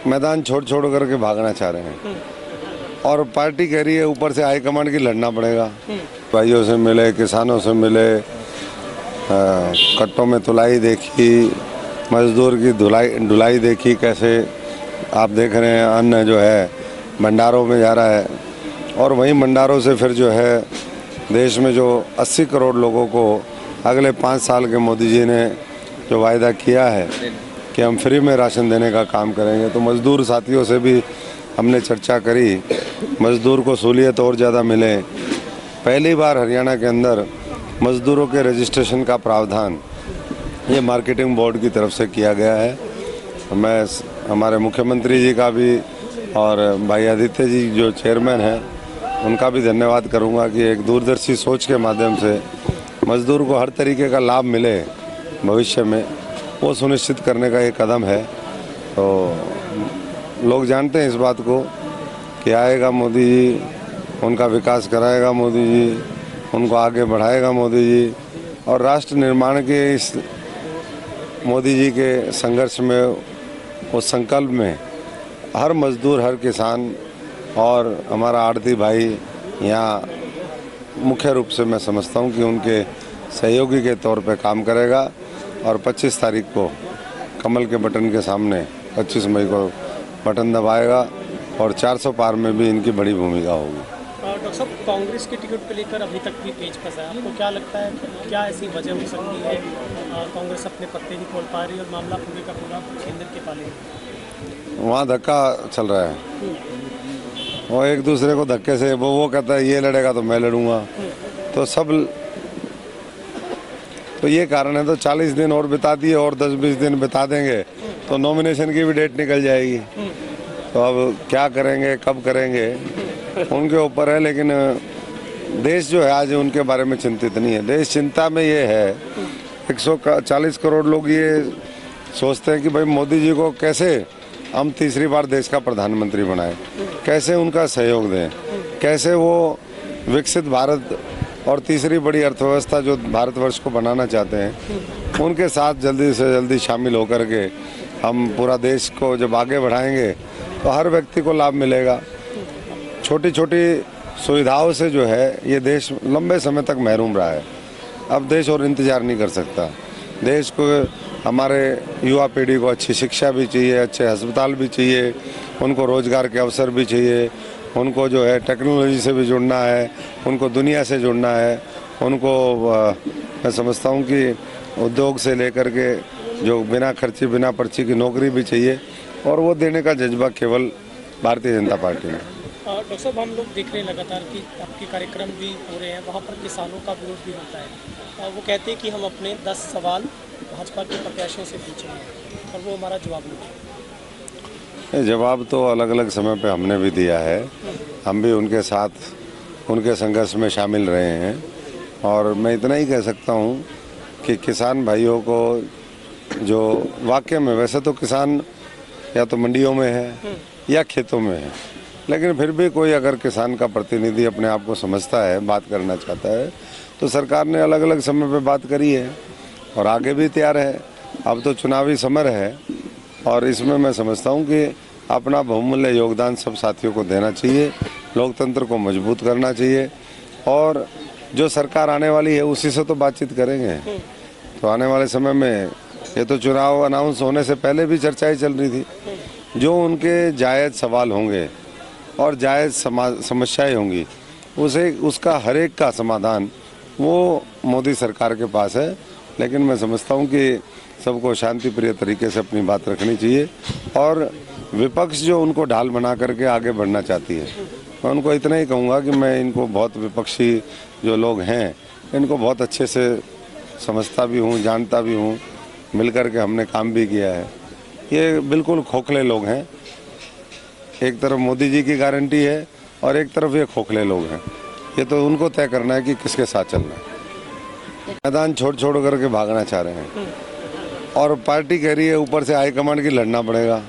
मैदान छोड़ छोड़ करके भागना चाह रहे हैं और पार्टी कह रही है ऊपर से हाईकमांड की लड़ना पड़ेगा। भाइयों से मिले, किसानों से मिले, कट्टों में तुलाई देखी, मजदूर की ढुलाई देखी, कैसे आप देख रहे हैं अन्न जो है भंडारों में जा रहा है और वहीं भंडारों से फिर जो है देश में जो 80 करोड़ लोगों को अगले 5 साल के मोदी जी ने जो वायदा किया है कि हम फ्री में राशन देने का काम करेंगे, तो मज़दूर साथियों से भी हमने चर्चा करी। मज़दूर को सहूलियत और ज़्यादा मिले। पहली बार हरियाणा के अंदर मज़दूरों के रजिस्ट्रेशन का प्रावधान ये मार्केटिंग बोर्ड की तरफ से किया गया है। मैं हमारे मुख्यमंत्री जी का भी और भाई आदित्य जी जो चेयरमैन हैं उनका भी धन्यवाद करूंगा कि एक दूरदर्शी सोच के माध्यम से मज़दूर को हर तरीके का लाभ मिले भविष्य में, वो सुनिश्चित करने का एक कदम है। तो लोग जानते हैं इस बात को कि आएगा मोदी जी, उनका विकास कराएगा मोदी जी, उनको आगे बढ़ाएगा मोदी जी, और राष्ट्र निर्माण के इस मोदी जी के संघर्ष में, उस संकल्प में हर मजदूर, हर किसान और हमारा आड़ती भाई यहाँ मुख्य रूप से मैं समझता हूँ कि उनके सहयोगी के तौर पे काम करेगा और 25 तारीख को कमल के बटन के सामने 25 मई को बटन दबाएगा और 400 पार में भी इनकी बड़ी भूमिका होगी। डॉक्टर साहब, कांग्रेस के टिकट को लेकर अभी तक भी पेच फंसा है, आपको क्या लगता है क्या ऐसी वजह हो सकती है कांग्रेस अपने पत्ते नहीं खोल पा रही और मामला पूरे का पूरा केंद्र के पाले? वहाँ धक्का चल रहा है, वो एक दूसरे को धक्के से वो कहता है ये लड़ेगा तो मैं लड़ूंगा, तो ये कारण है। तो 40 दिन और बिता दिए और 10-20 दिन बिता देंगे तो नॉमिनेशन की भी डेट निकल जाएगी। तो अब क्या करेंगे, कब करेंगे, उनके ऊपर है। लेकिन देश जो है आज उनके बारे में चिंतित नहीं है। देश चिंता में ये है, 140 करोड़ लोग ये सोचते हैं कि भाई मोदी जी को कैसे हम तीसरी बार देश का प्रधानमंत्री बनाएं, कैसे उनका सहयोग दें, कैसे वो विकसित भारत और तीसरी बड़ी अर्थव्यवस्था जो भारतवर्ष को बनाना चाहते हैं उनके साथ जल्दी से जल्दी शामिल होकर के हम पूरा देश को जब आगे बढ़ाएंगे तो हर व्यक्ति को लाभ मिलेगा। छोटी छोटी सुविधाओं से जो है ये देश लंबे समय तक महरूम रहा है। अब देश और इंतज़ार नहीं कर सकता। देश को, हमारे युवा पीढ़ी को अच्छी शिक्षा भी चाहिए, अच्छे अस्पताल भी चाहिए, उनको रोज़गार के अवसर भी चाहिए, उनको जो है टेक्नोलॉजी से भी जुड़ना है, उनको दुनिया से जुड़ना है, उनको मैं समझता हूँ कि उद्योग से लेकर के जो बिना खर्ची बिना पर्ची की नौकरी भी चाहिए, और वो देने का जज्बा केवल भारतीय जनता पार्टी में। डॉक्टर साहब, हम लोग देख रहे हैं लगातार कि आपके कार्यक्रम भी हो रहे हैं, वहाँ पर किसानों का विरोध भी होता है। वो कहते हैं कि हम अपने 10 सवाल भाजपा के प्रत्याशियों से पूछेंगे और वो हमारा जवाब नहीं। जवाब तो अलग अलग समय पे हमने भी दिया है, हम भी उनके साथ उनके संघर्ष में शामिल रहे हैं। और मैं इतना ही कह सकता हूँ कि किसान भाइयों को जो वाकई में, वैसे तो किसान या तो मंडियों में है या खेतों में है, लेकिन फिर भी कोई अगर किसान का प्रतिनिधि अपने आप को समझता है, बात करना चाहता है, तो सरकार ने अलग अलग समय पे बात करी है और आगे भी तैयार है। अब तो चुनावी समय है और इसमें मैं समझता हूँ कि अपना बहुमूल्य योगदान सब साथियों को देना चाहिए, लोकतंत्र को मजबूत करना चाहिए, और जो सरकार आने वाली है उसी से तो बातचीत करेंगे। तो आने वाले समय में, ये तो चुनाव अनाउंस होने से पहले भी चर्चाएं चल रही थी, जो उनके जायज़ सवाल होंगे और जायज़ समस्याएं होंगी उसका हर एक का समाधान वो मोदी सरकार के पास है। लेकिन मैं समझता हूँ कि सबको शांति प्रिय तरीके से अपनी बात रखनी चाहिए, और विपक्ष जो उनको ढाल बना करके आगे बढ़ना चाहती है, मैं उनको इतना ही कहूँगा कि मैं इनको बहुत, विपक्षी जो लोग हैं इनको बहुत अच्छे से समझता भी हूँ, जानता भी हूँ, मिलकर के हमने काम भी किया है। ये बिल्कुल खोखले लोग हैं, एक तरफ मोदी जी की गारंटी है और एक तरफ ये खोखले लोग हैं। ये तो उनको तय करना है कि किसके साथ चलना है। मैदान छोड़ छोड़ करके भागना चाह रहे हैं और पार्टी कह रही है ऊपर से हाईकमांड की लड़ना पड़ेगा।